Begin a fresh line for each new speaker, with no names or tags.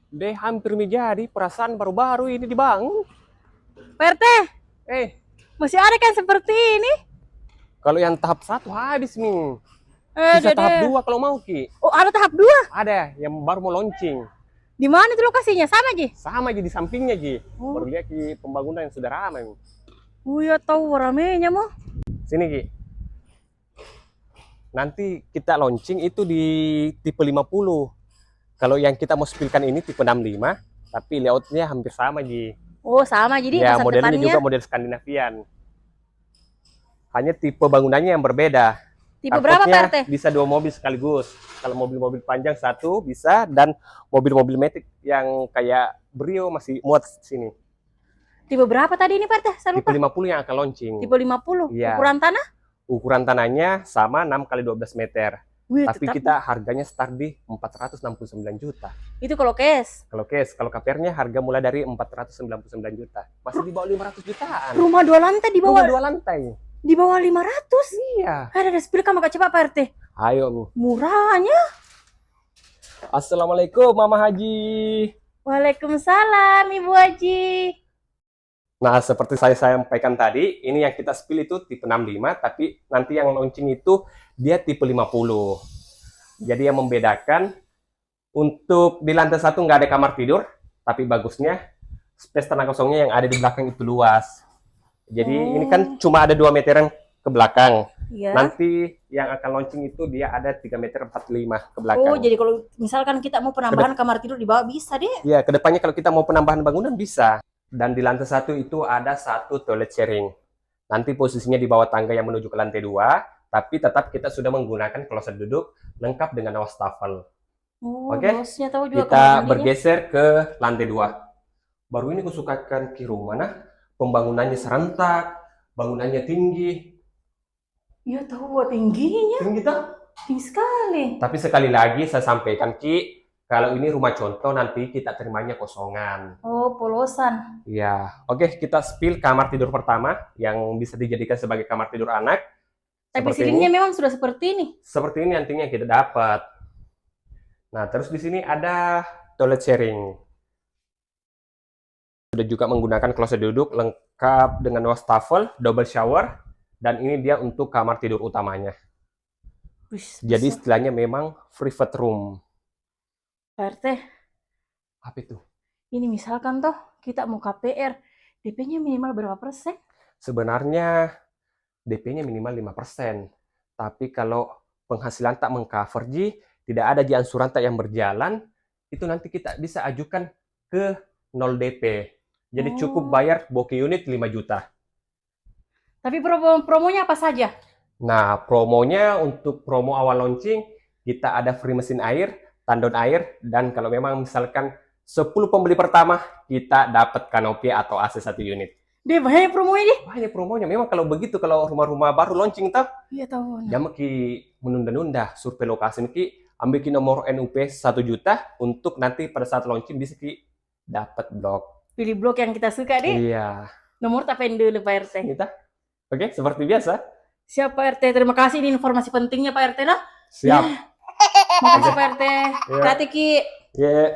Deh hampir menjadi perasaan baru-baru ini dibangun.
Pak RT, masih ada kan seperti ini?
Kalau yang tahap 1 habis nih. Bisa
Dede.
tahap 2 kalau mau Ki.
Oh, ada tahap 2?
Ada yang baru mau launching.
Di mana itu lokasinya? Sama, Ji?
Sama Ji, di sampingnya Ji.
Oh.
Baru lihat Ki pembangunan yang sudah ramai.
Oh ya, tahu ramenya mau.
Sini Ki. Nanti kita launching itu di tipe 50. Kalau yang kita mau spilkan ini tipe 65, tapi layoutnya hampir sama Ji.
Oh, sama. Jadi
Ya,
masa
modelnya
depannya
juga model Skandinavian. Hanya tipe bangunannya yang berbeda.
tipe berapa, Pak RT?
Bisa 2 mobil sekaligus. Kalau mobil-mobil panjang 1 bisa, dan mobil-mobil matic yang kayak Brio masih muat sini.
Tipe berapa tadi ini, Pak RT? Saya lupa.
Tipe 50 yang akan launching.
Tipe 50.
Ya.
Ukuran tanah?
Ukuran tanahnya sama 6 kali 12 meter.
Wih,
tapi kita harganya start di 469 juta.
Itu kalau cash.
Kalau cash, kalau KPR-nya harga mulai dari 499 juta. Masih di bawah 500 jutaan.
Rumah 2 lantai di bawah.
Rumah 2 lantai.
Di bawah 500?
Iya.
Ada spill kamu gak coba, Pak RT?
Ayo nih.
Murahnya.
Assalamualaikum Mama Haji.
Waalaikumsalam Ibu Haji.
Nah, seperti saya sampaikan tadi, ini yang kita spill itu tipe 65, tapi nanti yang launching itu dia tipe 50. Jadi yang membedakan, untuk di lantai 1 nggak ada kamar tidur, tapi bagusnya space tanah kosongnya yang ada di belakang itu luas. Jadi ini kan cuma ada 2 meteran ke belakang.
Ya.
Nanti yang akan launching itu dia ada 3,45 meter ke belakang.
Oh, jadi kalau misalkan kita mau penambahan kamar tidur di bawah bisa deh.
Ya, kedepannya kalau kita mau penambahan bangunan bisa. Dan di lantai 1 itu ada 1 toilet sharing. Nanti posisinya di bawah tangga yang menuju ke lantai 2, tapi tetap kita sudah menggunakan kloset duduk lengkap dengan wastafel.
Oh,
Oke,
tahu juga
kita bergeser ke lantai 2. Baru ini kusukakan ke rumah, nah pembangunannya serentak, bangunannya tinggi.
Iya tahu buat tingginya.
Tinggi tak?
Tinggi sekali.
Tapi sekali lagi saya sampaikan Ki, kalau ini rumah contoh nanti kita terimanya kosongan.
Oh, polosan.
Ya, oke, kita spill kamar tidur pertama yang bisa dijadikan sebagai kamar tidur anak.
Tapi silingnya memang sudah seperti ini.
Seperti ini nantinya kita dapat. Nah, terus di sini ada toilet sharing. Sudah juga menggunakan kloset duduk lengkap dengan wastafel, double shower, dan ini dia untuk kamar tidur utamanya. Jadi istilahnya memang private room.
Pak RT,
apa itu?
Ini misalkan toh kita mau KPR, DP-nya minimal berapa persen?
Sebenarnya DP-nya minimal 5%. Tapi kalau penghasilan tak mengcover Ji, tidak ada Ji ansuran tak yang berjalan, itu nanti kita bisa ajukan ke 0 DP. Jadi cukup bayar boki unit 5 juta.
Tapi promonya apa saja?
Nah, promonya untuk promo awal launching, kita ada free mesin air, tandon air, dan kalau memang misalkan 10 pembeli pertama, kita dapat kanopi atau AC 1 unit.
Deh, banyak promonya deh.
Banyak promonya. Memang kalau begitu, kalau rumah-rumah baru launching, tak?
Iya tahu.
Jangan ki menunda-nunda survei lokasi ki, ambil ki nomor NUP 1 juta, untuk nanti pada saat launching bisa ki dapat blok.
Pilih blok yang kita suka deh.
Iya.
Nomor tapain dulu Pak RT.
Kita. Oke, seperti biasa.
Siap Pak RT, terima kasih ini informasi pentingnya Pak RT lah.
Siap.
Makasih Pak RT.
Ya.
Hati Ki.
Yeah.